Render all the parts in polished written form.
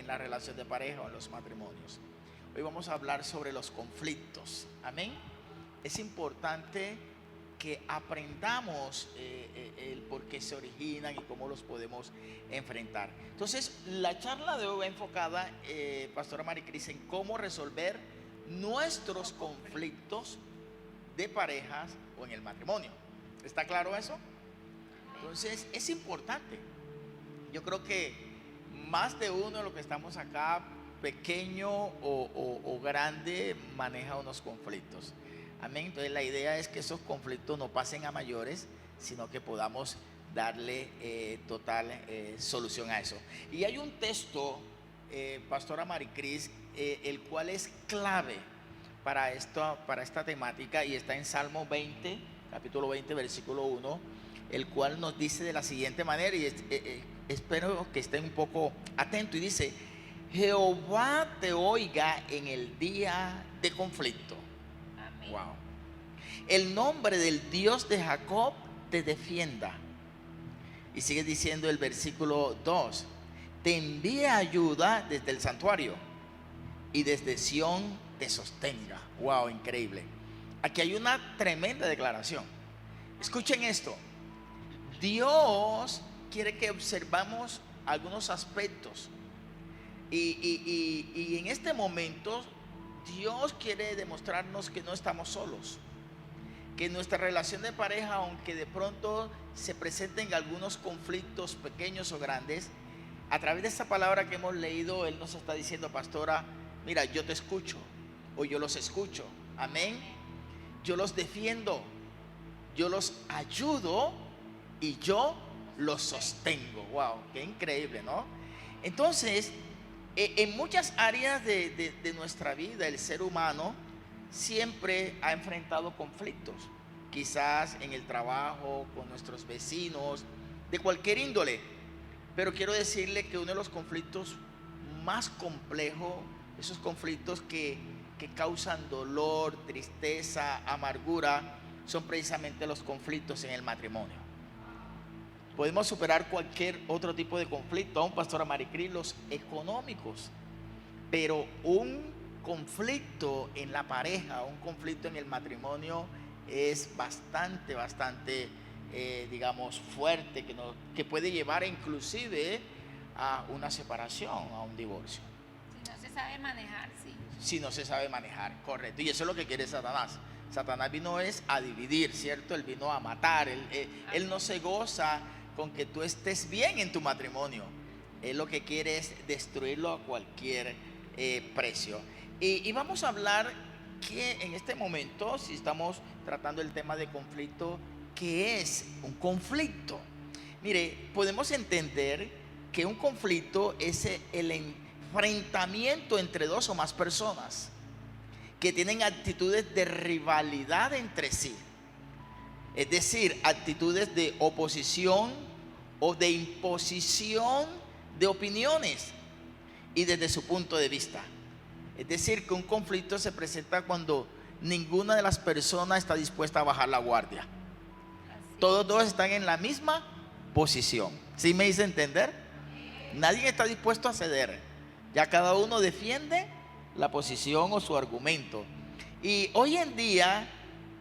en la relación de pareja o en los matrimonios. Hoy vamos a hablar sobre los conflictos. Amén. Es importante que aprendamos el por qué se originan y cómo los podemos enfrentar. Entonces, la charla de hoy va enfocada, Pastora Maricris, en cómo resolver nuestros conflictos de parejas o en el matrimonio. ¿Está claro eso? Entonces, es importante. Yo creo que más de uno de los que estamos acá, pequeño o grande, maneja unos conflictos. Amén. Entonces la idea es que esos conflictos no pasen a mayores, sino que podamos darle total solución a eso. Y hay un texto, Pastora Maricris, el cual es clave para esta temática, y está en Salmo 20, capítulo 20, versículo 1, el cual nos dice de la siguiente manera, y espero que estén un poco atentos, y dice: Jehová te oiga en el día de conflicto. Amén. Wow. El nombre del Dios de Jacob te defienda. Y sigue diciendo el versículo 2: te envía ayuda desde el santuario y desde Sión te sostenga. Wow, increíble. Aquí hay una tremenda declaración. Escuchen esto. Dios quiere que observamos algunos aspectos. Y en este momento Dios quiere demostrarnos que no estamos solos, que nuestra relación de pareja, aunque de pronto se presenten algunos conflictos pequeños o grandes, a través de esta palabra que hemos leído, Él nos está diciendo: pastora, mira, yo te escucho, o yo los escucho. Amén. Yo los defiendo, yo los ayudo y yo los sostengo. Wow, qué increíble, ¿no? Entonces, en muchas áreas de nuestra vida, el ser humano siempre ha enfrentado conflictos, quizás en el trabajo, con nuestros vecinos, de cualquier índole. Pero quiero decirle que uno de los conflictos más complejos, esos conflictos que causan dolor, tristeza, amargura, son precisamente los conflictos en el matrimonio. Podemos superar cualquier otro tipo de conflicto, aún, Pastora Maricris, los económicos, pero un conflicto en la pareja, un conflicto en el matrimonio es bastante, digamos, fuerte, que puede llevar inclusive a una separación, a un divorcio. Si no se sabe manejar, sí. Si no se sabe manejar, correcto. Y eso es lo que quiere Satanás. Satanás vino a dividir, ¿cierto? Él vino a matar. Él no se goza con que tú estés bien en tu matrimonio. Él lo que quiere es destruirlo a cualquier precio. Y vamos a hablar que en este momento, si estamos tratando el tema de conflicto, ¿qué es un conflicto? Mire, podemos entender que un conflicto es el enfrentamiento entre dos o más personas que tienen actitudes de rivalidad entre sí. Es decir, actitudes de oposición o de imposición de opiniones y desde su punto de vista. Es decir, que un conflicto se presenta cuando ninguna de las personas está dispuesta a bajar la guardia. Todos dos están en la misma posición. ¿Sí me hice entender? Nadie está dispuesto a ceder. Ya cada uno defiende la posición o su argumento. Y hoy en día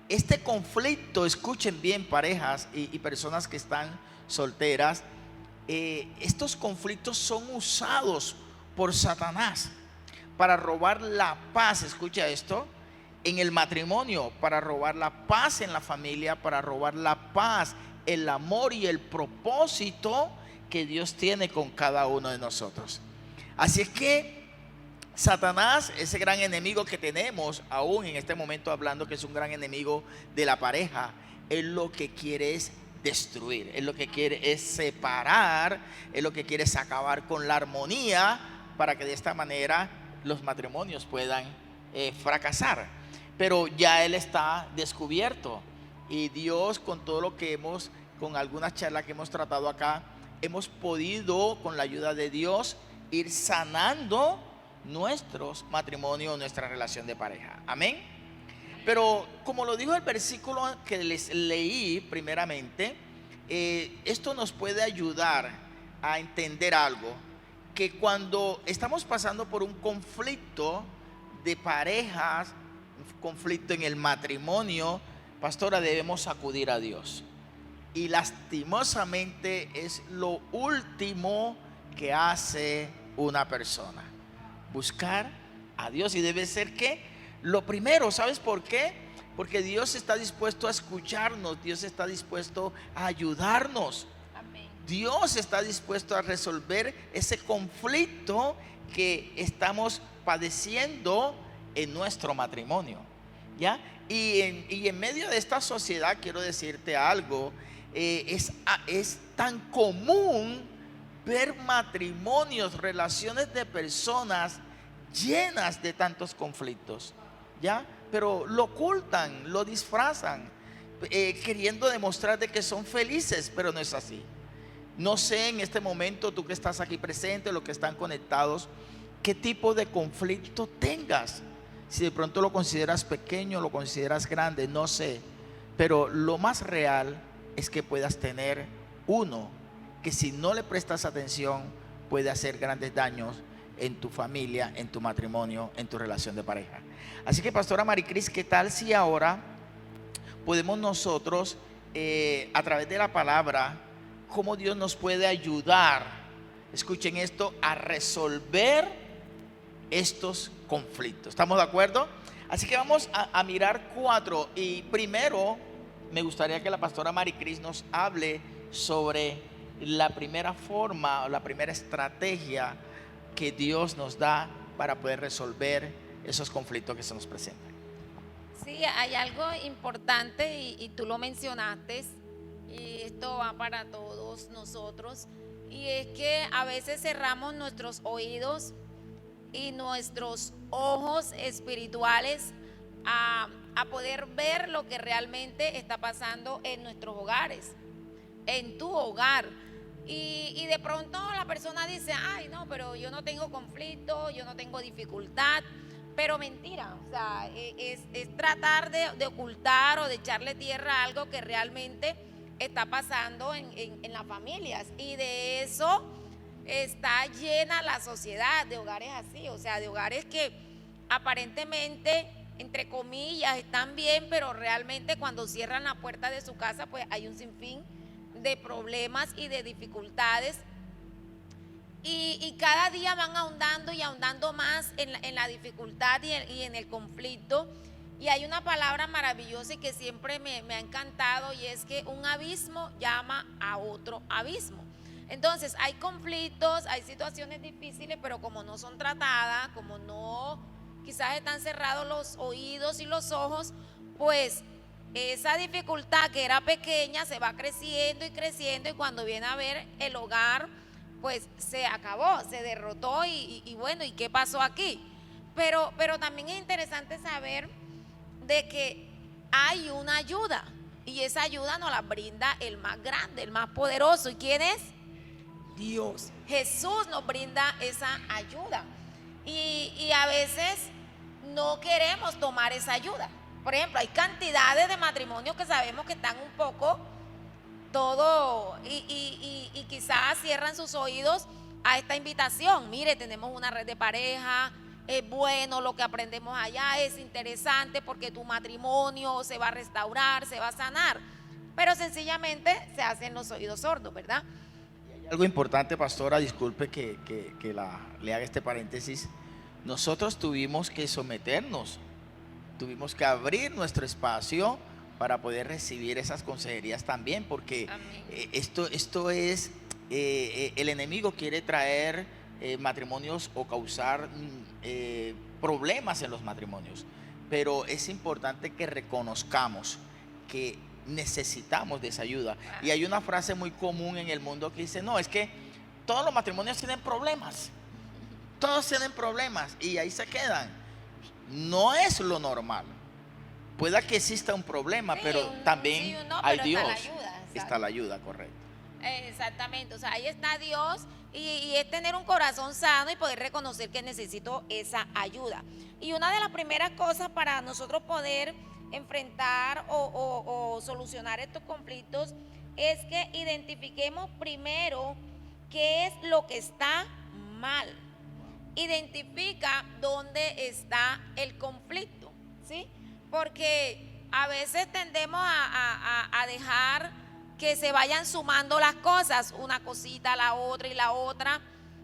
este conflicto, escuchen bien, parejas y personas que están solteras, estos conflictos son usados por Satanás para robar la paz. Escucha esto: en el matrimonio, para robar la paz en la familia, para robar la paz, el amor y el propósito que Dios tiene con cada uno de nosotros. Así es que Satanás, ese gran enemigo que tenemos aún en este momento, hablando que es un gran enemigo de la pareja, él lo que quiere es destruir, él lo que quiere es separar, él lo que quiere es acabar con la armonía, para que de esta manera los matrimonios puedan fracasar. Pero ya él está descubierto, y Dios, con todo lo que con algunas charlas que hemos tratado acá, hemos podido, con la ayuda de Dios, ir sanando nuestros matrimonios, nuestra relación de pareja. Amén. Pero como lo dijo el versículo que les leí primeramente, esto nos puede ayudar a entender algo, que cuando estamos pasando por un conflicto de parejas, un conflicto en el matrimonio, pastora, debemos acudir a Dios. Y lastimosamente es lo último que hace una persona, buscar a Dios. Y debe ser que lo primero, ¿sabes por qué? Porque Dios está dispuesto a escucharnos, Dios está dispuesto a ayudarnos. Amén. Dios está dispuesto a resolver ese conflicto que estamos padeciendo en nuestro matrimonio, ¿ya? Y en medio de esta sociedad, quiero decirte algo, es tan común ver matrimonios, relaciones de personas llenas de tantos conflictos, ¿ya? Pero lo ocultan, lo disfrazan, queriendo demostrar de que son felices, pero no es así. No sé en este momento, tú que estás aquí presente, los que están conectados, qué tipo de conflicto tengas. Si de pronto lo consideras pequeño, lo consideras grande, no sé. Pero lo más real es que puedas tener uno que, si no le prestas atención, puede hacer grandes daños en tu familia, en tu matrimonio, en tu relación de pareja. Así que, pastora Maricris, ¿qué tal si ahora podemos nosotros, a través de la palabra, cómo Dios nos puede ayudar, escuchen esto, a resolver estos conflictos? ¿Estamos de acuerdo? Así que vamos a mirar 4. Y primero me gustaría que la pastora Maricris nos hable sobre la primera forma o la primera estrategia que Dios nos da para poder resolver esos conflictos que se nos presentan. Sí, hay algo importante y tú lo mencionaste, y esto va para todos nosotros, y es que a veces cerramos nuestros oídos y nuestros ojos espirituales a poder ver lo que realmente está pasando en nuestros hogares, en tu hogar. Y de pronto la persona dice, ay no, pero yo no tengo conflicto, yo no tengo dificultad. Pero mentira, o sea, es tratar de ocultar o de echarle tierra a algo que realmente está pasando en las familias. Y de eso está llena la sociedad, de hogares así, o sea, de hogares que aparentemente, entre comillas, están bien, pero realmente cuando cierran la puerta de su casa, pues hay un sinfín de problemas y de dificultades. Y cada día van ahondando y ahondando más en la dificultad y en el conflicto. Y hay una palabra maravillosa y que siempre me ha encantado, y es que un abismo llama a otro abismo. Entonces hay conflictos, hay situaciones difíciles, pero como no son tratadas, como no, quizás están cerrados los oídos y los ojos, pues esa dificultad que era pequeña se va creciendo y creciendo, y cuando viene a ver, el hogar pues se acabó, se derrotó y bueno, ¿y qué pasó aquí? Pero también es interesante saber de que hay una ayuda, y esa ayuda nos la brinda el más grande, el más poderoso. ¿Y quién es? Dios. Jesús nos brinda esa ayuda, y a veces no queremos tomar esa ayuda. Por ejemplo, hay cantidades de matrimonios que sabemos que están un poco todo y quizás cierran sus oídos a esta invitación. Mire, tenemos una red de pareja, es bueno lo que aprendemos allá, es interesante porque tu matrimonio se va a restaurar, se va a sanar, pero sencillamente se hacen los oídos sordos, ¿verdad? Algo importante, pastora, disculpe que le haga este paréntesis. Nosotros tuvimos que someternos, tuvimos que abrir nuestro espacio para poder recibir esas consejerías también, porque esto es, el enemigo quiere traer matrimonios o causar problemas en los matrimonios, pero es importante que reconozcamos que necesitamos de esa ayuda. Y hay una frase muy común en el mundo que dice, no, es que todos los matrimonios tienen problemas, todos tienen problemas, y ahí se quedan. No es lo normal. Pueda que exista un problema, sí, pero también sí, no, hay Dios. Está la ayuda, correcto. Exactamente, o sea, ahí está Dios, y es tener un corazón sano y poder reconocer que necesito esa ayuda. Y una de las primeras cosas para nosotros poder enfrentar o solucionar estos conflictos es que identifiquemos primero qué es lo que está mal. Identifica dónde está el conflicto, ¿sí? Porque a veces tendemos a dejar que se vayan sumando las cosas, una cosita, la otra y la otra,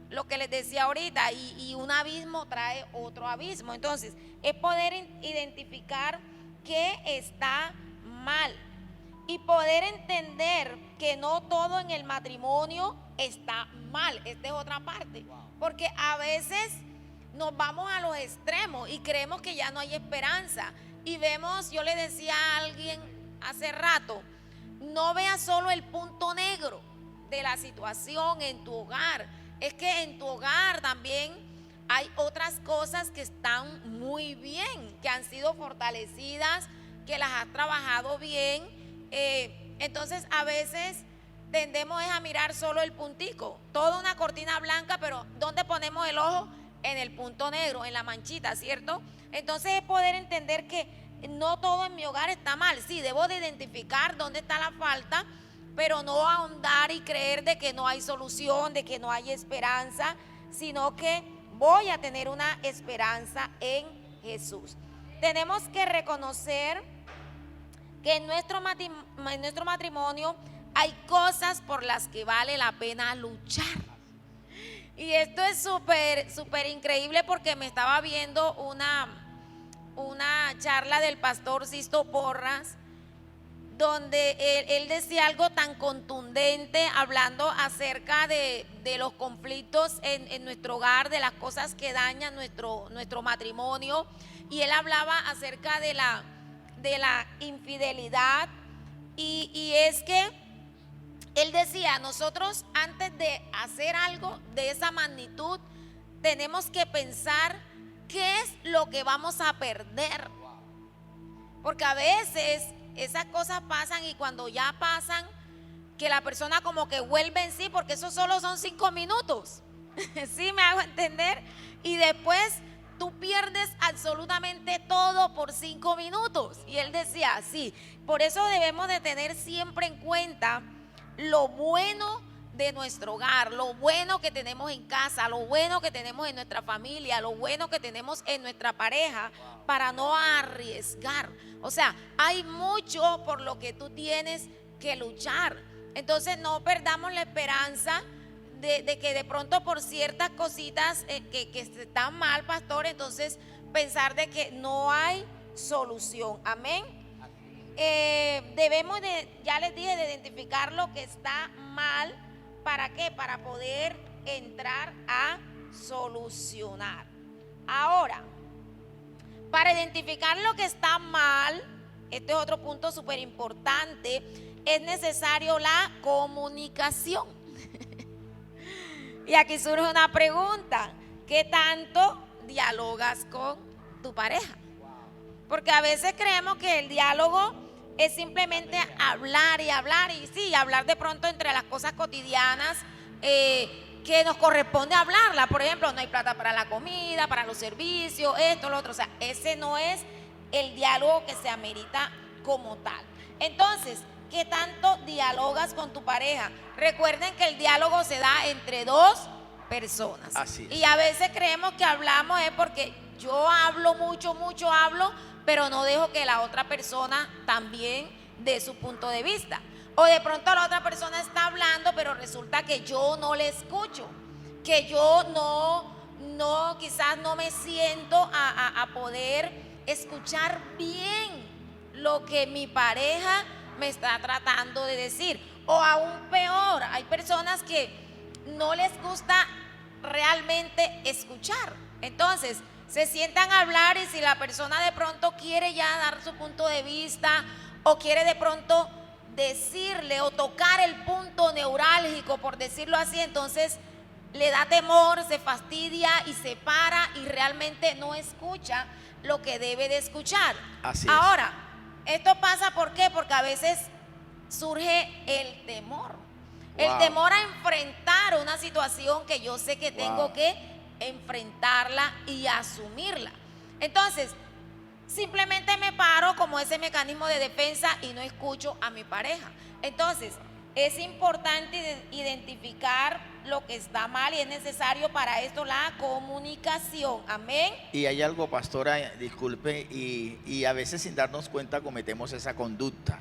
lo que les decía ahorita, y un abismo trae otro abismo. Entonces, es poder identificar qué está mal y poder entender que no todo en el matrimonio está mal. Esta es otra parte, porque a veces nos vamos a los extremos y creemos que ya no hay esperanza. Y vemos, yo le decía a alguien hace rato, no veas solo el punto negro de la situación en tu hogar. Es que en tu hogar también hay otras cosas que están muy bien, que han sido fortalecidas, que las has trabajado bien. Entonces a veces tendemos a mirar solo el puntico, toda una cortina blanca, pero ¿dónde ponemos el ojo? En el punto negro, en la manchita, ¿cierto? Entonces es poder entender que no todo en mi hogar está mal. Sí, debo de identificar dónde está la falta, pero no ahondar y creer de que no hay solución, de que no hay esperanza, sino que voy a tener una esperanza en Jesús. Tenemos que reconocer que en nuestro matrimonio hay cosas por las que vale la pena luchar. Y esto es súper increíble, porque me estaba viendo una charla del pastor Sisto Porras, donde él decía algo tan contundente, hablando acerca de los conflictos en nuestro hogar, de las cosas que dañan nuestro matrimonio. Y él hablaba acerca de la infidelidad, y es que él decía, nosotros antes de hacer algo de esa magnitud tenemos que pensar qué es lo que vamos a perder, porque a veces esas cosas pasan, y cuando ya pasan, que la persona como que vuelve en sí, porque eso solo son 5 minutos. ¿Sí me hago entender? Y después tú pierdes absolutamente todo por 5 minutos. Y él decía, sí, por eso debemos de tener siempre en cuenta lo bueno de nuestro hogar, lo bueno que tenemos en casa, lo bueno que tenemos en nuestra familia, lo bueno que tenemos en nuestra pareja, para no arriesgar. O sea, hay mucho por lo que tú tienes que luchar. Entonces no perdamos la esperanza de que de pronto por ciertas cositas que están mal, pastor, entonces pensar de que no hay solución. Amén. Debemos ya les dije, de identificar lo que está mal. ¿Para qué? Para poder entrar a solucionar. Ahora, para identificar lo que está mal, este es otro punto súper importante, es necesario la comunicación. Y aquí surge una pregunta: ¿qué tanto dialogas con tu pareja? Porque a veces creemos que el diálogo es simplemente hablar y hablar, y sí, hablar de pronto entre las cosas cotidianas que nos corresponde hablarla. Por ejemplo, no hay plata para la comida, para los servicios, esto, lo otro. O sea, ese no es el diálogo que se amerita como tal. Entonces, ¿qué tanto dialogas con tu pareja? Recuerden que el diálogo se da entre dos personas. Así es. Y a veces creemos que hablamos es porque yo hablo mucho hablo, pero no dejo que la otra persona también dé su punto de vista. O de pronto la otra persona está hablando, pero resulta que yo no le escucho, que yo quizás no me siento a poder escuchar bien lo que mi pareja me está tratando de decir. O aún peor, hay personas que no les gusta realmente escuchar. Entonces se sientan a hablar, y si la persona de pronto quiere ya dar su punto de vista, o quiere de pronto decirle o tocar el punto neurálgico, por decirlo así, entonces le da temor, se fastidia y se para, y realmente no escucha lo que debe de escuchar. Así es. Ahora, esto pasa ¿por qué? Porque a veces surge el temor. El temor a enfrentar una situación que yo sé que tengo que enfrentarla y asumirla. Entonces, simplemente me paro como ese mecanismo de defensa y no escucho a mi pareja. Entonces, es importante identificar lo que está mal, y es necesario para esto la comunicación. Amén. Y hay algo, pastora, disculpe, y a veces sin darnos cuenta cometemos esa conducta.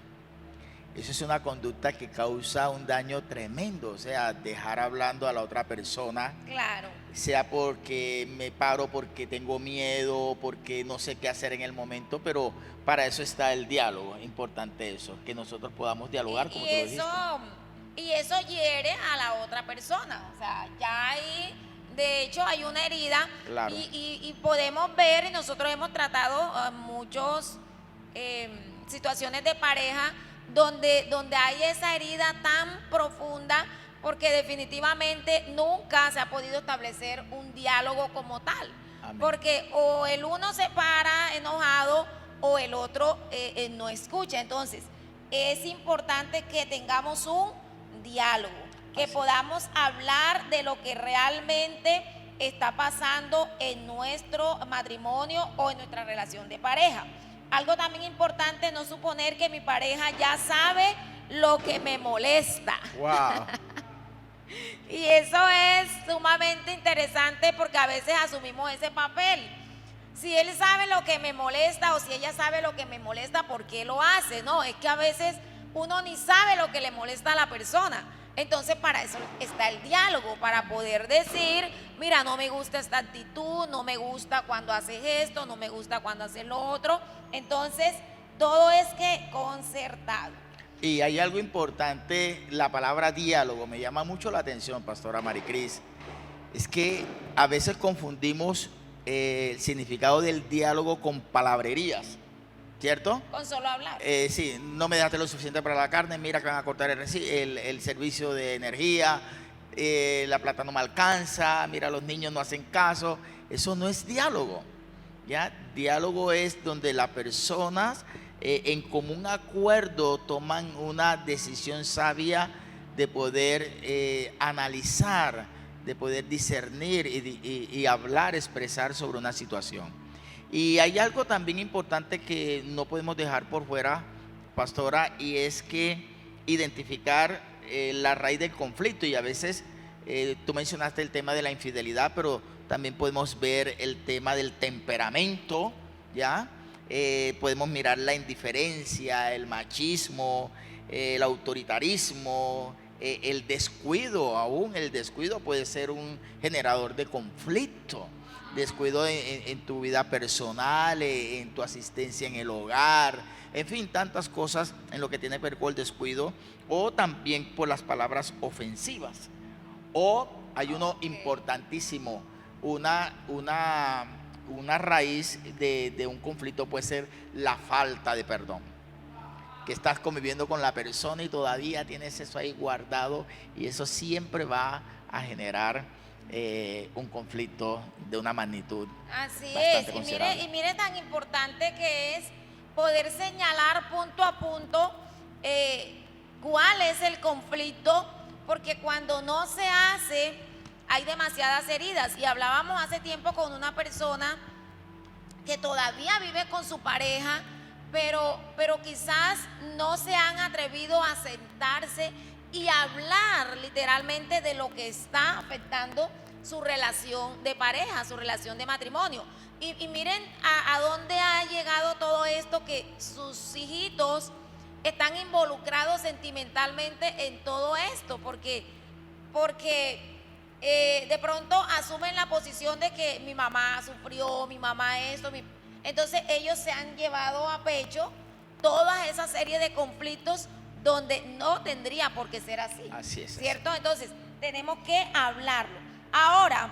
Eso es una conducta que causa un daño tremendo, o sea, dejar hablando a la otra persona, Claro. sea porque me paro, porque tengo miedo, porque no sé qué hacer en el momento, pero para eso está el diálogo. Es importante eso, que nosotros podamos dialogar, como tú lo dijiste. Y eso hiere a la otra persona. O sea, ya hay, de hecho, hay una herida. Claro. Y podemos ver, y nosotros hemos tratado muchos situaciones de pareja donde hay esa herida tan profunda, porque definitivamente nunca se ha podido establecer un diálogo como tal. Amén. Porque o el uno se para enojado o el otro no escucha. Entonces, es importante que tengamos un diálogo, que Así podamos hablar de lo que realmente está pasando en nuestro matrimonio o en nuestra relación de pareja. Algo también importante, no suponer que mi pareja ya sabe lo que me molesta. Wow. Y eso es sumamente interesante, porque a veces asumimos ese papel. Si él sabe lo que me molesta o si ella sabe lo que me molesta, ¿por qué lo hace? No, es que a veces uno ni sabe lo que le molesta a la persona. Entonces, para eso está el diálogo, para poder decir, mira, no me gusta esta actitud, no me gusta cuando haces esto, no me gusta cuando haces lo otro. Entonces, todo es que concertado. Y hay algo importante, la palabra diálogo me llama mucho la atención, pastora Maricris. Es que a veces confundimos el significado del diálogo con palabrerías, ¿cierto? Con solo hablar. Sí, no me dejaste lo suficiente para la carne, mira que van a cortar el servicio de energía, la plata no me alcanza, mira los niños no hacen caso. Eso no es diálogo, ¿ya? Diálogo es donde las personas en común acuerdo toman una decisión sabia de poder analizar, de poder discernir y hablar, expresar sobre una situación. Y hay algo también importante que no podemos dejar por fuera, pastora, y es que identificar la raíz del conflicto. Y a veces tú mencionaste el tema de la infidelidad, pero también podemos ver el tema del temperamento, ¿ya? Podemos mirar la indiferencia, el machismo, el autoritarismo, el descuido. Aún el descuido puede ser un generador de conflicto. Descuido en tu vida personal, en tu asistencia en el hogar, en fin, tantas cosas en lo que tiene que ver con el descuido, o también por las palabras ofensivas. O hay uno importantísimo, una raíz de un conflicto puede ser la falta de perdón. Que estás conviviendo con la persona y todavía tienes eso ahí guardado, y eso siempre va a generar un conflicto de una magnitud Así bastante es, considerable. y mire tan importante que es poder señalar punto a punto cuál es el conflicto, porque cuando no se hace hay demasiadas heridas. Y hablábamos hace tiempo con una persona que todavía vive con su pareja, pero quizás no se han atrevido a sentarse y hablar literalmente de lo que está afectando su relación de pareja, su relación de matrimonio. Y miren a dónde ha llegado todo esto, que sus hijitos están involucrados sentimentalmente en todo esto, porque de pronto asumen la posición de que mi mamá sufrió, mi mamá esto, entonces ellos se han llevado a pecho toda esa serie de conflictos donde no tendría por qué ser así. Así es. ¿Cierto? Entonces, tenemos que hablarlo. Ahora,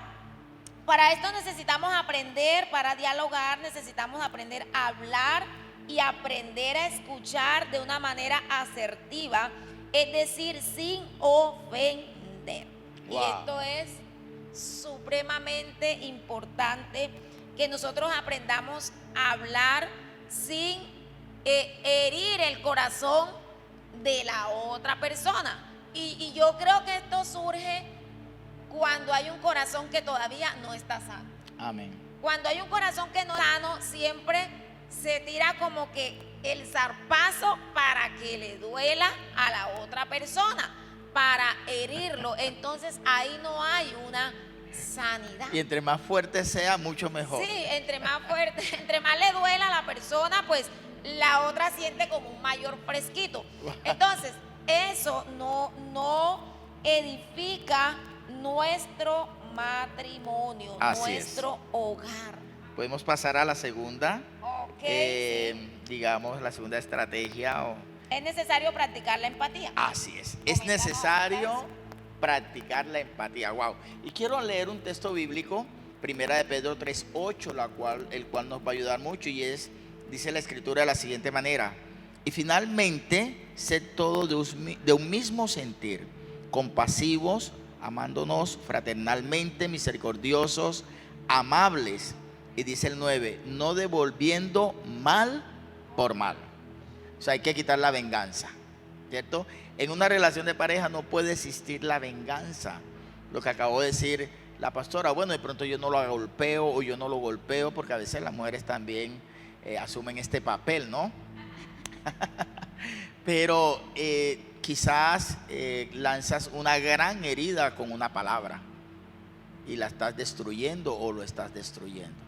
para esto necesitamos aprender, para dialogar, necesitamos aprender a hablar y aprender a escuchar de una manera asertiva, es decir, sin ofender. Wow. Y esto es supremamente importante, que nosotros aprendamos a hablar sin herir el corazón de la otra persona. Y yo creo que esto surge cuando hay un corazón que todavía no está sano. Amén. Cuando hay un corazón que no está sano, siempre se tira como que el zarpazo para que le duela a la otra persona. para herirlo, entonces ahí no hay una sanidad. Y entre más fuerte sea, mucho mejor. Sí, entre más fuerte, entre más le duela a la persona, pues la otra siente como un mayor fresquito. Entonces, eso no edifica nuestro matrimonio, Así nuestro hogar. Podemos pasar a la segunda, Ok, digamos, la segunda estrategia. es necesario practicar la empatía. Así es necesario practicar la empatía. Wow. Y quiero leer un texto bíblico, Primera de Pedro 3:8, el cual nos va a ayudar mucho, y dice la escritura de la siguiente manera: y finalmente, sed todos de un mismo sentir, compasivos, amándonos fraternalmente, misericordiosos, amables. Y dice el 9, no devolviendo mal por mal. O sea, hay que quitar la venganza, ¿cierto? En una relación de pareja no puede existir la venganza. Lo que acabó de decir la pastora, bueno, de pronto yo no lo golpeo o yo no lo golpeo, porque a veces las mujeres también asumen este papel, ¿no? Pero quizás lanzas una gran herida con una palabra y la estás destruyendo o lo estás destruyendo.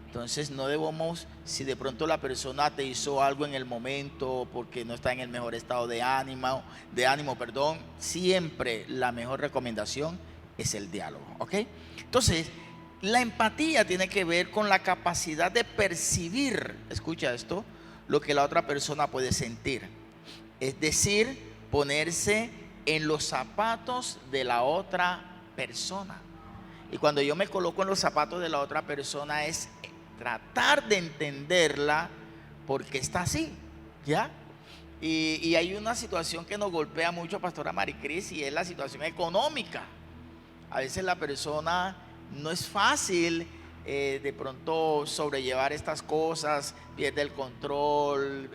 Entonces no debemos, si de pronto la persona te hizo algo en el momento porque no está en el mejor estado de ánimo, siempre la mejor recomendación es el diálogo, ¿ok? Entonces, la empatía tiene que ver con la capacidad de percibir, escucha esto, lo que la otra persona puede sentir. Es decir, ponerse en los zapatos de la otra persona. Y cuando yo me coloco en los zapatos de la otra persona es tratar de entenderla porque está así, ¿ya? Y hay una situación que nos golpea mucho, pastora Maricris, y es la situación económica. A veces la persona no es fácil de pronto sobrellevar estas cosas, pierde el control,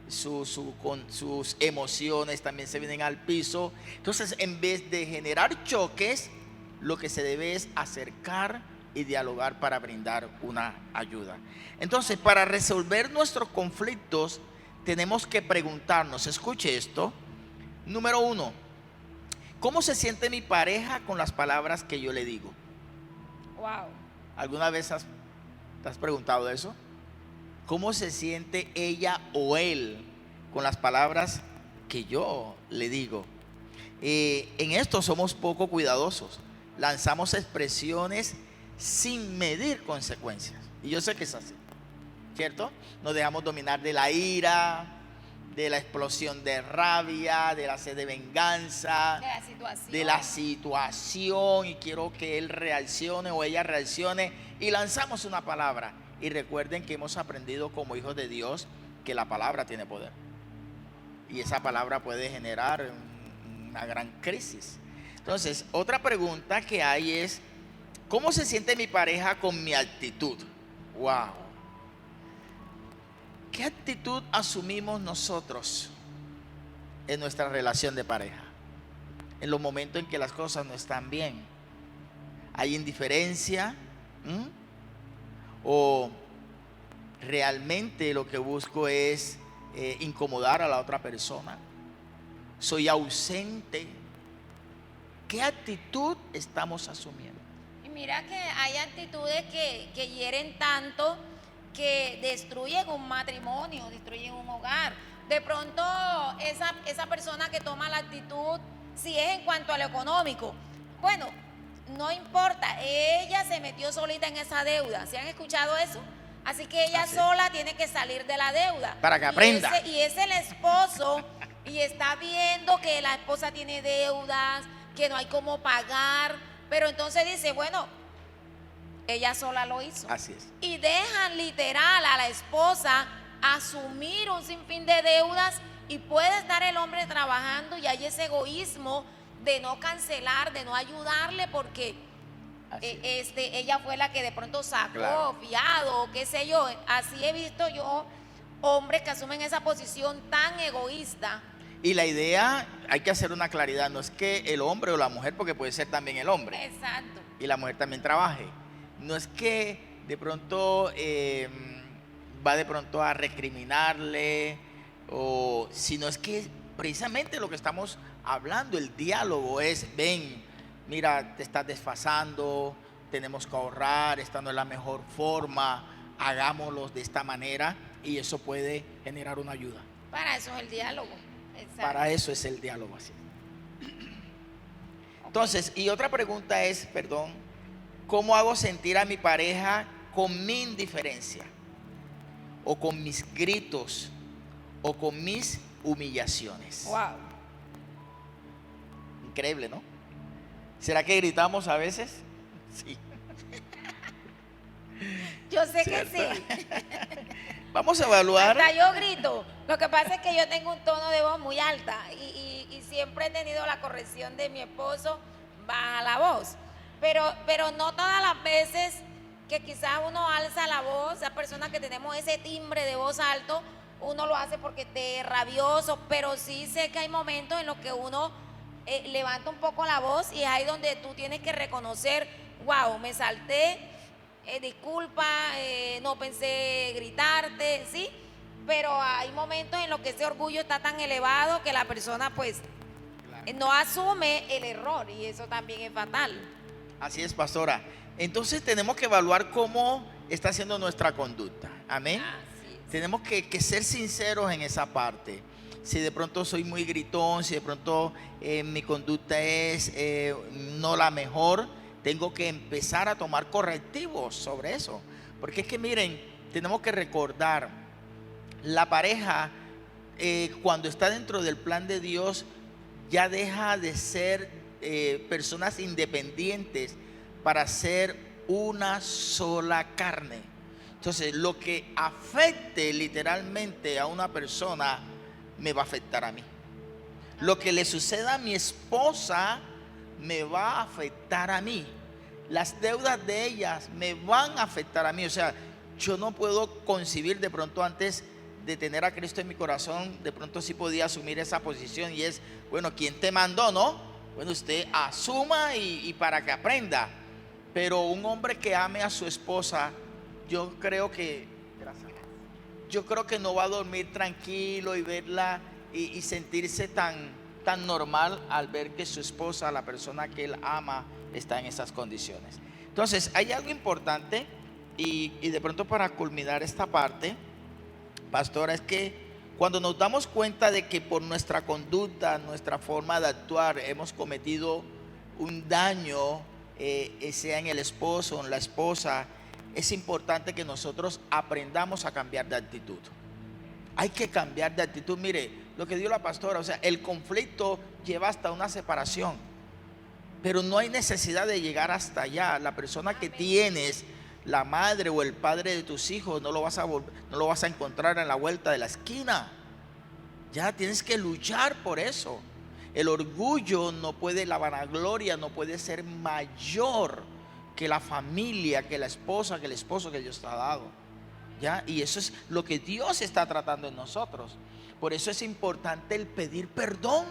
sus emociones también se vienen al piso. Entonces, en vez de generar choques, lo que se debe es acercar y dialogar para brindar una ayuda. Entonces, para resolver nuestros conflictos, tenemos que preguntarnos, escuche esto, número 1, ¿cómo se siente mi pareja con las palabras que yo le digo? Wow. ¿Alguna vez te has preguntado eso? ¿Cómo se siente ella o él con las palabras que yo le digo? En esto somos poco cuidadosos. Lanzamos expresiones sin medir consecuencias. Y yo sé que es así, ¿cierto? Nos dejamos dominar de la ira, de la explosión de rabia, de la sed de venganza, de la situación, y quiero que él reaccione o ella reaccione, y lanzamos una palabra. Y recuerden que hemos aprendido como hijos de Dios que la palabra tiene poder, y esa palabra puede generar una gran crisis. Entonces, otra pregunta que hay es: ¿cómo se siente mi pareja con mi actitud? Wow. ¿Qué actitud asumimos nosotros en nuestra relación de pareja? En los momentos en que las cosas no están bien. ¿Hay indiferencia? ¿O realmente lo que busco es incomodar a la otra persona? ¿Soy ausente? ¿Qué actitud estamos asumiendo? Y mira que hay actitudes que hieren tanto, que destruyen un matrimonio, destruyen un hogar. De pronto esa persona que toma la actitud, si es en cuanto a lo económico, bueno, no importa, ella se metió solita en esa deuda. ¿Se han escuchado eso? Así que ella sola tiene que salir de la deuda. Para que aprenda. Y es el esposo y está viendo que la esposa tiene deudas, que no hay cómo pagar, pero entonces dice, bueno, ella sola lo hizo. Así es. Y dejan literal a la esposa asumir un sinfín de deudas, y puede estar el hombre trabajando y hay ese egoísmo de no cancelar, de no ayudarle porque ella fue la que de pronto sacó fiado o qué sé yo. Así he visto yo hombres que asumen esa posición tan egoísta. Y la idea, hay que hacer una claridad, no es que el hombre o la mujer, porque puede ser también el hombre. Exacto. Y la mujer también trabaje. No es que de pronto va de pronto a recriminarle, sino es que precisamente lo que estamos hablando. El diálogo es, ven, mira, te estás desfasando, tenemos que ahorrar, esta no es la mejor forma, hagámoslo de esta manera, y eso puede generar una ayuda. Para eso es el diálogo. Exacto. Para eso es el diálogo así. Entonces, y otra pregunta es, perdón, ¿cómo hago sentir a mi pareja con mi indiferencia? O con mis gritos, o con mis humillaciones. Wow. Increíble, ¿no? ¿Será que gritamos a veces? Sí. Yo sé ¿Cierto? que sí. Vamos a evaluar. Hasta yo grito. Lo que pasa es que yo tengo un tono de voz muy alta y siempre he tenido la corrección de mi esposo, baja la voz. Pero no todas las veces que quizás uno alza la voz, las personas que tenemos ese timbre de voz alto, uno lo hace porque esté rabioso, pero sí sé que hay momentos en los que uno levanta un poco la voz y es ahí donde tú tienes que reconocer, wow, me salté, disculpa, no pensé gritarte, ¿sí? Pero hay momentos en los que ese orgullo está tan elevado que la persona pues no asume el error y eso también es fatal. Así es, pastora. Entonces tenemos que evaluar cómo está siendo nuestra conducta. Amén. Así es. Tenemos que ser sinceros en esa parte. Si de pronto soy muy gritón, si de pronto mi conducta es no la mejor, tengo que empezar a tomar correctivos sobre eso. Porque es que miren, tenemos que recordar, la pareja cuando está dentro del plan de Dios ya deja de ser personas independientes para ser una sola carne. Entonces, lo que afecte literalmente a una persona me va a afectar a mí. Lo que le suceda a mi esposa me va a afectar a mí. Las deudas de ellas me van a afectar a mí. O sea, yo no puedo concebir de pronto antes de tener a Cristo en mi corazón, de pronto sí podía asumir esa posición y es, bueno, ¿quién te mandó, no? Bueno, usted asuma y para que aprenda. Pero un hombre que ame a su esposa, yo creo que no va a dormir tranquilo y verla y sentirse tan normal al ver que su esposa, la persona que él ama, está en esas condiciones. Entonces, hay algo importante y de pronto para culminar esta parte, pastora, es que cuando nos damos cuenta de que por nuestra conducta, nuestra forma de actuar, hemos cometido un daño, sea en el esposo o en la esposa, es importante que nosotros aprendamos a cambiar de actitud. Hay que cambiar de actitud. Mire, lo que dio la pastora, o sea, el conflicto lleva hasta una separación, pero no hay necesidad de llegar hasta allá. La persona que tienes, la madre o el padre de tus hijos, no lo vas a encontrar en la vuelta de la esquina. Ya tienes que luchar por eso. El orgullo no puede, la vanagloria no puede ser mayor que la familia, que la esposa, que el esposo que Dios te ha dado. ¿Ya? Y eso es lo que Dios está tratando en nosotros. Por eso es importante el pedir perdón.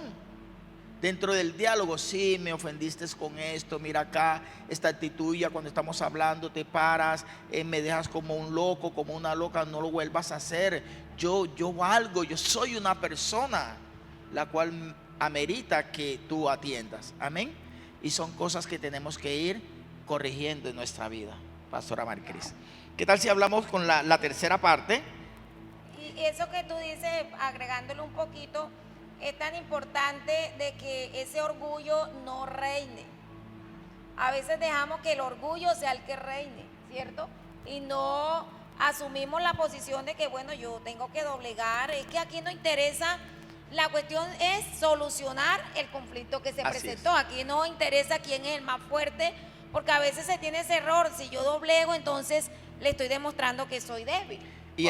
Dentro del diálogo, sí, me ofendiste con esto, mira acá, esta actitud ya cuando estamos hablando te paras, me dejas como un loco, como una loca, no lo vuelvas a hacer. Yo valgo, yo soy una persona la cual amerita que tú atiendas. Amén. Y son cosas que tenemos que ir corrigiendo en nuestra vida, pastora Maricris. ¿Qué tal si hablamos con la tercera parte? Y eso que tú dices, agregándole un poquito, es tan importante de que ese orgullo no reine. A veces dejamos que el orgullo sea el que reine, ¿cierto? Y no asumimos la posición de que, bueno, yo tengo que doblegar. Es que aquí no interesa, la cuestión es solucionar el conflicto que se presentó. Aquí no interesa quién es el más fuerte, porque a veces se tiene ese error. Si yo doblego, entonces le estoy demostrando que soy débil. Y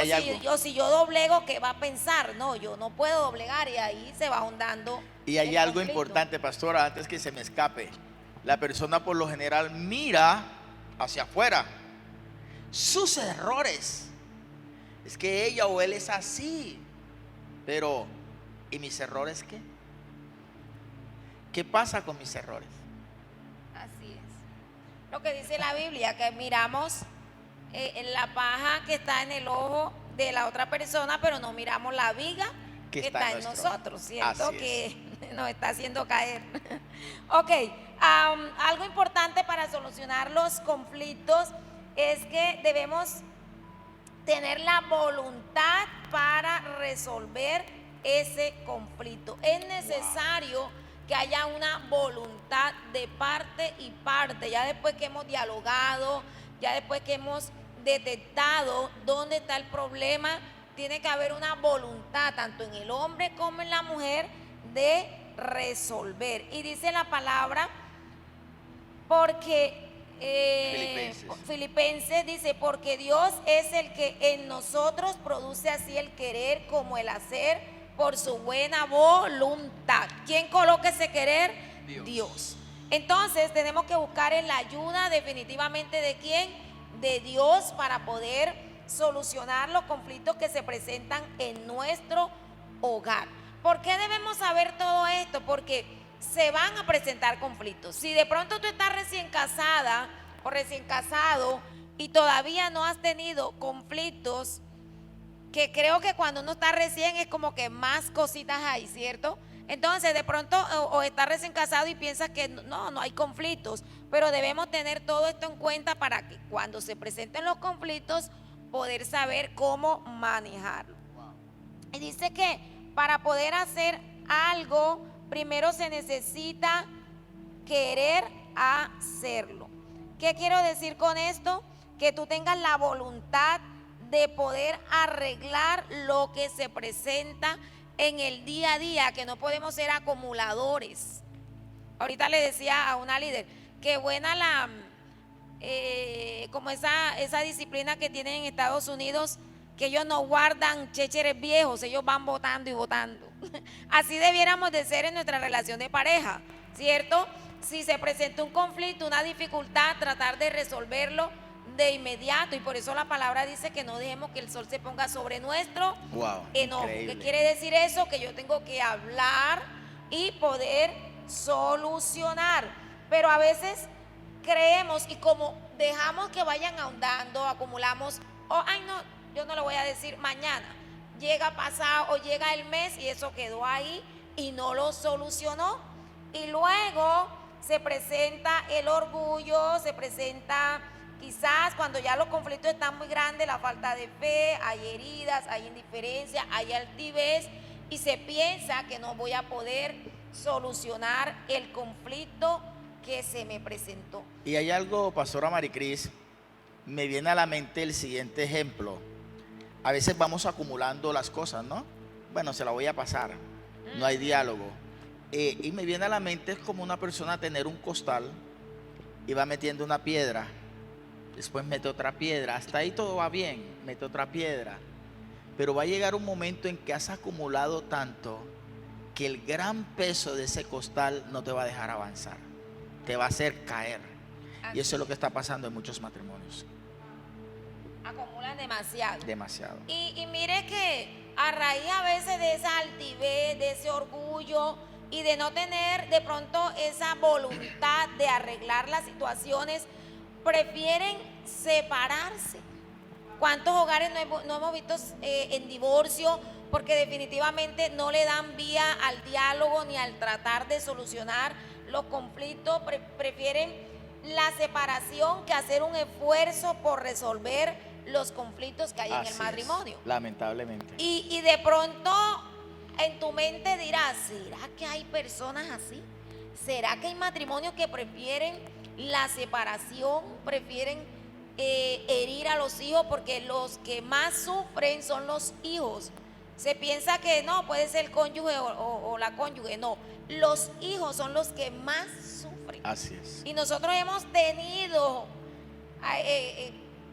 si yo doblego, ¿qué va a pensar? No, yo no puedo doblegar y ahí se va ahondando. Y hay algo importante, pastora, antes que se me escape. La persona por lo general mira hacia afuera sus errores. Es que ella o él es así. Pero, ¿y mis errores qué? ¿Qué pasa con mis errores? Así es. Lo que dice la Biblia, que miramos la paja que está en el ojo de la otra persona, pero no miramos la viga que está en nosotros, ¿cierto? Que nos está haciendo caer. Ok, algo importante para solucionar los conflictos es que debemos tener la voluntad para resolver ese conflicto. Es necesario que haya una voluntad de parte y parte. Ya después que hemos dialogado, ya después que hemos detectado dónde está el problema, tiene que haber una voluntad tanto en el hombre como en la mujer de resolver. Y dice la palabra, porque Filipenses dice, porque Dios es el que en nosotros produce así el querer como el hacer por su buena voluntad. ¿Quién coloca ese querer? Dios. Entonces tenemos que buscar en la ayuda definitivamente de quién, de Dios, para poder solucionar los conflictos que se presentan en nuestro hogar. ¿Por qué debemos saber todo esto? Porque se van a presentar conflictos. Si de pronto tú estás recién casada o recién casado y todavía no has tenido conflictos, que creo que cuando uno está recién es como que más cositas hay, ¿cierto? Entonces de pronto o estás recién casado y piensas que no hay conflictos, pero debemos tener todo esto en cuenta para que cuando se presenten los conflictos poder saber cómo manejarlo. Y dice que para poder hacer algo, primero se necesita querer hacerlo. ¿Qué quiero decir con esto? Que tú tengas la voluntad de poder arreglar lo que se presenta en el día a día, que no podemos ser acumuladores. Ahorita le decía a una líder, que buena como esa disciplina que tienen en Estados Unidos, que ellos no guardan chécheres viejos, ellos van votando y votando. Así debiéramos de ser en nuestra relación de pareja, ¿cierto? Si se presenta un conflicto, una dificultad, tratar de resolverlo de inmediato. Y por eso la palabra dice que no dejemos que el sol se ponga sobre nuestro enojo. ¿Qué quiere decir eso? Que yo tengo que hablar y poder solucionar. Pero a veces creemos y como dejamos que vayan ahondando, acumulamos, ay no, yo no lo voy a decir mañana. Llega pasado o llega el mes y eso quedó ahí y no lo solucionó. Y luego se presenta el orgullo, se presenta quizás cuando ya los conflictos están muy grandes, la falta de fe, hay heridas, hay indiferencia, hay altivez y se piensa que no voy a poder solucionar el conflicto que se me presentó. Y hay algo, pastora Maricris, me viene a la mente el siguiente ejemplo. A veces vamos acumulando las cosas, ¿no? Bueno, se la voy a pasar, no hay diálogo. Y me viene a la mente, es como una persona tener un costal y va metiendo una piedra, después mete otra piedra, hasta ahí todo va bien, mete otra piedra, pero va a llegar un momento en que has acumulado tanto que el gran peso de ese costal no te va a dejar avanzar, te va a hacer caer. Y eso es lo que está pasando en muchos matrimonios. Acumulan demasiado. Demasiado. Y mire que a raíz a veces de esa altivez, de ese orgullo y de no tener de pronto esa voluntad de arreglar las situaciones, prefieren separarse. ¿Cuántos hogares no hemos visto en divorcio? Porque definitivamente no le dan vía al diálogo ni al tratar de solucionar los conflictos. Prefieren la separación que hacer un esfuerzo por resolver los conflictos que hay en el matrimonio. Lamentablemente. Y de pronto en tu mente dirás, ¿será que hay personas así? ¿Será que hay matrimonios que prefieren la separación, prefieren herir a los hijos? Porque los que más sufren son los hijos. Se piensa que no, puede ser el cónyuge o la cónyuge. No, los hijos son los que más sufren. Así es. Y nosotros hemos tenido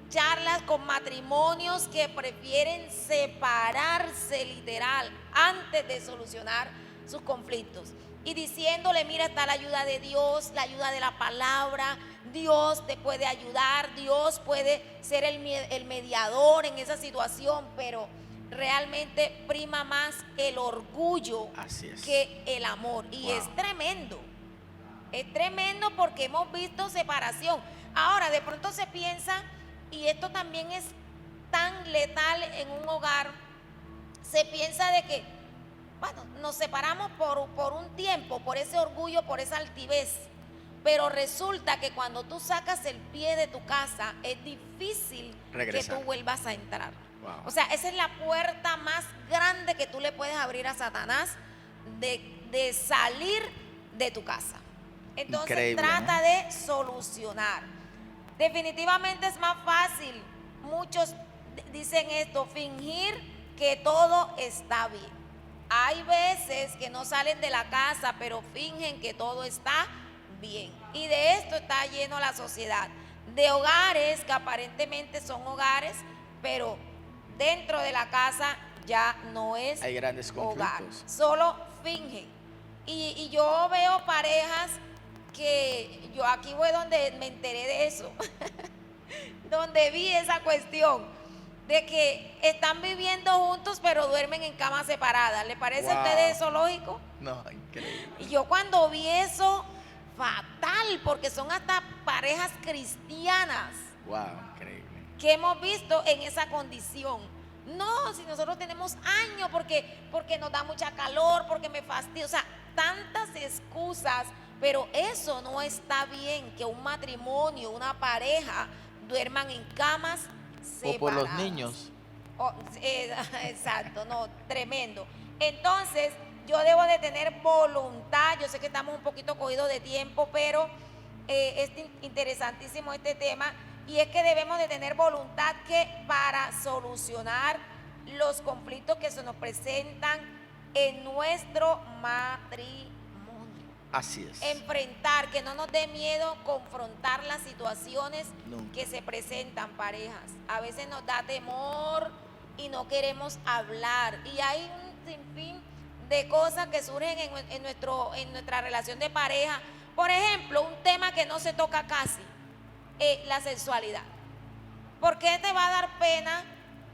charlas con matrimonios que prefieren separarse literal antes de solucionar sus conflictos. Y diciéndole, mira, está la ayuda de Dios, la ayuda de la palabra, Dios te puede ayudar, Dios puede ser el mediador en esa situación, pero realmente prima más el orgullo que el amor. Y es tremendo porque hemos visto separación. Ahora, de pronto se piensa, y esto también es tan letal en un hogar, se piensa de que bueno, nos separamos por un tiempo, por ese orgullo, por esa altivez. Pero resulta que cuando tú sacas el pie de tu casa, es difícil regresar, que tú vuelvas a entrar. Wow. O sea, esa es la puerta más grande que tú le puedes abrir a Satanás de salir de tu casa. Entonces Increíble, trata ¿no? de solucionar. Definitivamente es más fácil. Muchos dicen esto, fingir que todo está bien. Hay veces que no salen de la casa, pero fingen que todo está bien. Y de esto está lleno la sociedad. De hogares que aparentemente son hogares, pero dentro de la casa ya no es Hay grandes hogar. conflictos. Solo fingen. Y yo veo parejas que yo aquí fue donde me enteré de eso. Donde vi esa cuestión de que están viviendo juntos pero duermen en camas separadas. ¿Le parece a ustedes eso lógico? No, increíble. Y yo cuando vi eso, fatal, porque son hasta parejas cristianas Wow, increíble. que hemos visto en esa condición. No, si nosotros tenemos años porque nos da mucha calor, porque me fastidio, o sea, tantas excusas, pero eso no está bien, que un matrimonio, una pareja duerman en camas separadas. O por los niños. Exacto, no, tremendo. Entonces, yo debo de tener voluntad. Yo sé que estamos un poquito cogidos de tiempo, pero es interesantísimo este tema. Y es que debemos de tener voluntad que para solucionar los conflictos que se nos presentan en nuestro matrimonio. Así es. Enfrentar, que no nos dé miedo confrontar las situaciones Nunca. que se presentan, parejas. A veces nos da temor y no queremos hablar. Y hay un sinfín de cosas que surgen en nuestra relación de pareja. Por ejemplo, un tema que no se toca casi, la sexualidad. ¿Por qué te va a dar pena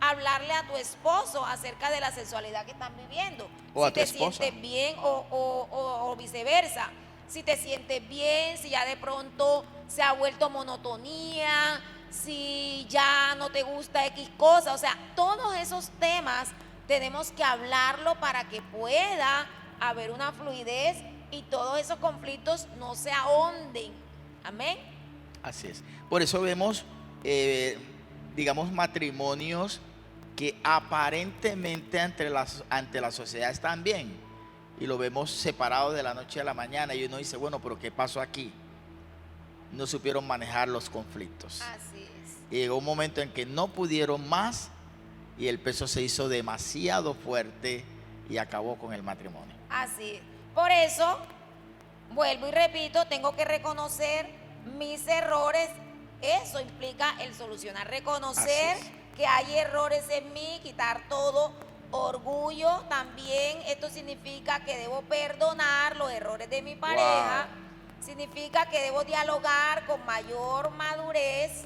hablarle a tu esposo acerca de la sexualidad que están viviendo? O a si tu te esposa. sientes bien o viceversa. Si te sientes bien, si ya de pronto se ha vuelto monotonía, si ya no te gusta X cosa. O sea, todos esos temas tenemos que hablarlo para que pueda haber una fluidez y todos esos conflictos no se ahonden. Amén. Así es. Por eso vemos, digamos, matrimonios que aparentemente ante la sociedad están bien. Y lo vemos separados de la noche a la mañana. Y uno dice, bueno, pero ¿qué pasó aquí? No supieron manejar los conflictos. Así es. Y llegó un momento en que no pudieron más y el peso se hizo demasiado fuerte y acabó con el matrimonio. Así es. Por eso, vuelvo y repito, tengo que reconocer mis errores. Eso implica el solucionar, reconocer Así es. que hay errores en mí, quitar todo orgullo. También esto significa que debo perdonar los errores de mi pareja. Significa que debo dialogar con mayor madurez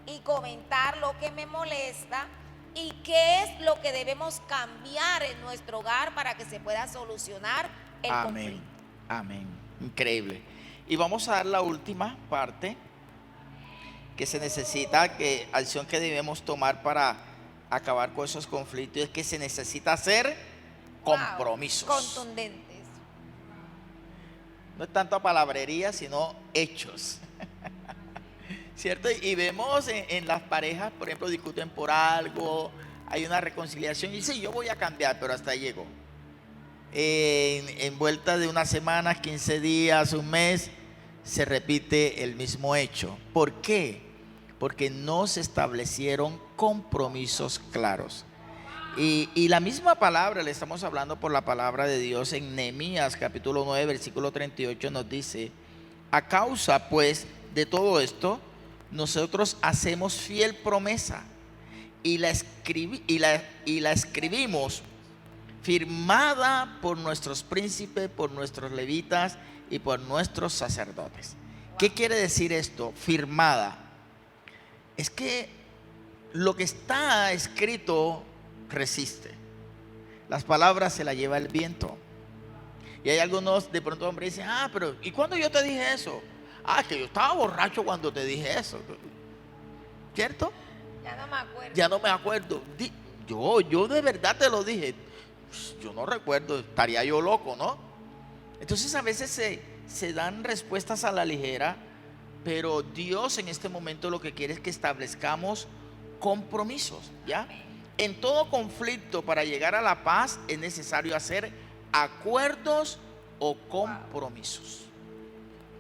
y comentar lo que me molesta y qué es lo que debemos cambiar en nuestro hogar para que se pueda solucionar el Amén. conflicto. Amén. Increíble. Y vamos a dar la última parte que se necesita, que acción que debemos tomar para acabar con esos conflictos, es que se necesita hacer compromisos. Wow, contundentes. No es tanto palabrería, sino hechos. ¿Cierto? Y vemos en las parejas, por ejemplo, discuten por algo, hay una reconciliación y dice, yo voy a cambiar, pero hasta ahí llegó. En vuelta de una semana, 15 días, un mes, se repite el mismo hecho. ¿Por qué? Porque no se establecieron compromisos claros. Y la misma palabra, le estamos hablando por la palabra de Dios en Nehemías capítulo 9, versículo 38 nos dice, a causa pues de todo esto, nosotros hacemos fiel promesa y la escribimos firmada por nuestros príncipes, por nuestros levitas y por nuestros sacerdotes. ¿Qué quiere decir esto? Firmada. Es que lo que está escrito resiste. Las palabras se las lleva el viento. Y hay algunos de pronto hombres dicen, pero ¿y cuándo yo te dije eso? Que yo estaba borracho cuando te dije eso. ¿Cierto? Ya no me acuerdo. Ya no me acuerdo. Yo de verdad te lo dije. Pues, yo no recuerdo, estaría yo loco, ¿no? Entonces a veces se dan respuestas a la ligera, pero Dios en este momento lo que quiere es que establezcamos compromisos, ¿ya? En todo conflicto, para llegar a la paz es necesario hacer acuerdos o compromisos.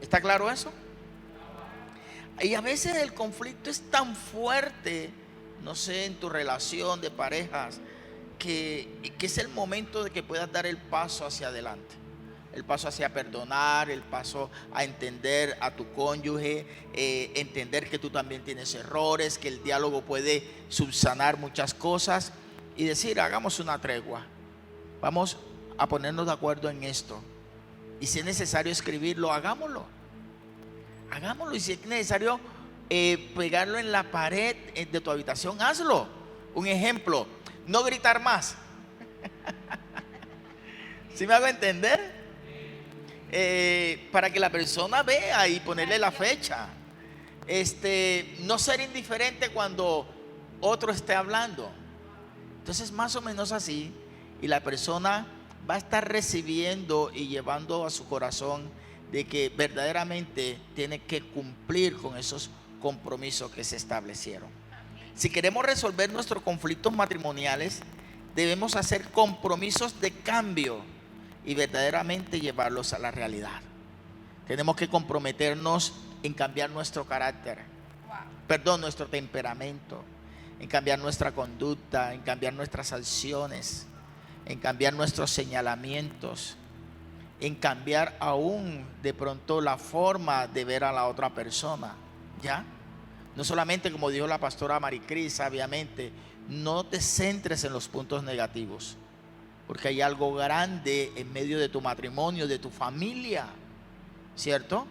¿Está claro eso? Y a veces el conflicto es tan fuerte, no sé, en tu relación de parejas, que es el momento de que puedas dar el paso hacia adelante. El paso hacia perdonar, el paso a entender a tu cónyuge, entender que tú también tienes errores, que el diálogo puede subsanar muchas cosas y decir, hagamos una tregua, vamos a ponernos de acuerdo en esto. Y si es necesario escribirlo, hagámoslo. Hagámoslo. Y si es necesario pegarlo en la pared de tu habitación, hazlo. Un ejemplo, no gritar más. ¿Sí me hago entender? Para que la persona vea y ponerle la fecha. No ser indiferente cuando otro esté hablando. Entonces más o menos así. Y la persona va a estar recibiendo y llevando a su corazón de que verdaderamente tiene que cumplir con esos compromisos que se establecieron. Si queremos resolver nuestros conflictos matrimoniales, debemos hacer compromisos de cambio y verdaderamente llevarlos a la realidad. Tenemos que comprometernos en cambiar nuestro carácter, nuestro temperamento, en cambiar nuestra conducta, en cambiar nuestras acciones, en cambiar nuestros señalamientos, en cambiar aún de pronto la forma de ver a la otra persona, ¿ya? No solamente, como dijo la pastora Maricris sabiamente, no te centres en los puntos negativos, porque hay algo grande en medio de tu matrimonio, de tu familia, ¿cierto?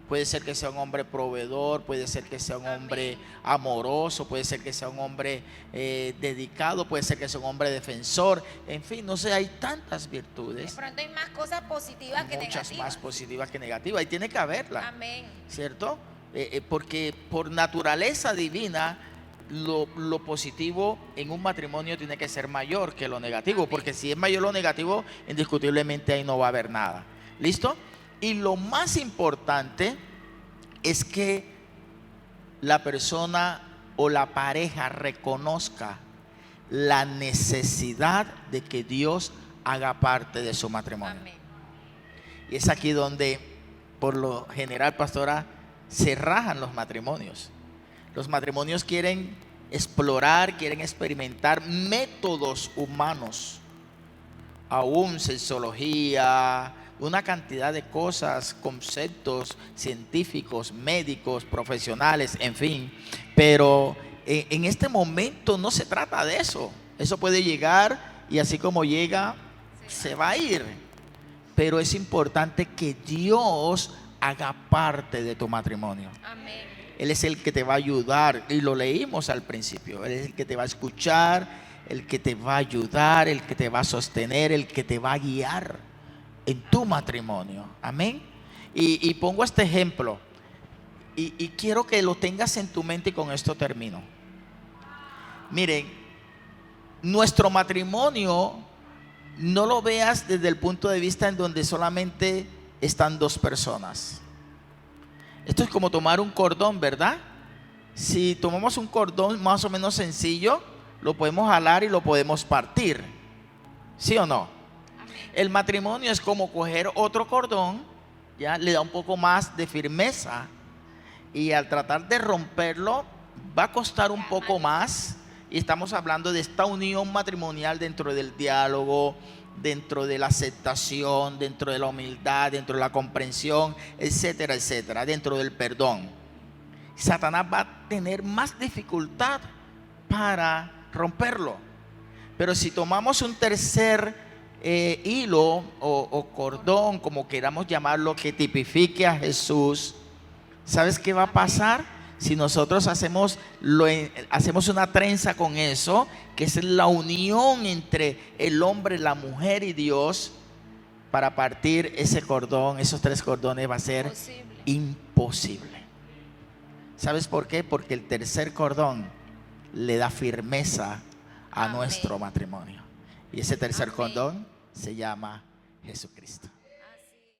Puede ser que sea un hombre proveedor, puede ser que sea un hombre amoroso, puede ser que sea un hombre dedicado, puede ser que sea un hombre defensor. En fin, no sé, hay tantas virtudes. De pronto hay más cosas positivas que negativas. Muchas más positivas que negativas. Y tiene que haberla. Amén. ¿Cierto? Porque por naturaleza divina, lo positivo en un matrimonio tiene que ser mayor que lo negativo. Amén. Porque si es mayor lo negativo, indiscutiblemente ahí no va a haber nada. ¿Listo? Y lo más importante es que la persona o la pareja reconozca la necesidad de que Dios haga parte de su matrimonio. Amén. Y es aquí donde, por lo general, pastora, se rajan los matrimonios. Los matrimonios quieren explorar, quieren experimentar métodos humanos, aún sexología, una cantidad de cosas, conceptos científicos, médicos, profesionales, en fin. Pero en este momento no se trata de eso. Eso puede llegar y así como llega, se va a ir. Pero es importante que Dios haga parte de tu matrimonio. Amén. Él es el que te va a ayudar, y lo leímos al principio. Él es el que te va a escuchar, el que te va a ayudar, el que te va a sostener, el que te va a guiar en tu matrimonio. Amén. Y pongo este ejemplo y quiero que lo tengas en tu mente, y con esto termino. Miren, nuestro matrimonio no lo veas desde el punto de vista en donde solamente están dos personas. Esto es como tomar un cordón, ¿verdad? Si tomamos un cordón más o menos sencillo, lo podemos jalar y lo podemos partir, ¿sí o no? El matrimonio es como coger otro cordón, ya le da un poco más de firmeza, y al tratar de romperlo va a costar un poco más. Y estamos hablando de esta unión matrimonial dentro del diálogo, dentro de la aceptación, dentro de la humildad, dentro de la comprensión, etcétera, etcétera, dentro del perdón. Satanás va a tener más dificultad para romperlo. Pero si tomamos un tercer hilo o cordón, como queramos llamarlo, que tipifique a Jesús, ¿sabes qué va a pasar? Si nosotros hacemos una trenza con eso, que es la unión entre el hombre, la mujer y Dios, para partir ese cordón, esos tres cordones, va a ser imposible. ¿Sabes por qué? Porque el tercer cordón le da firmeza a nuestro matrimonio. Y ese tercer Amén. condón se llama Jesucristo.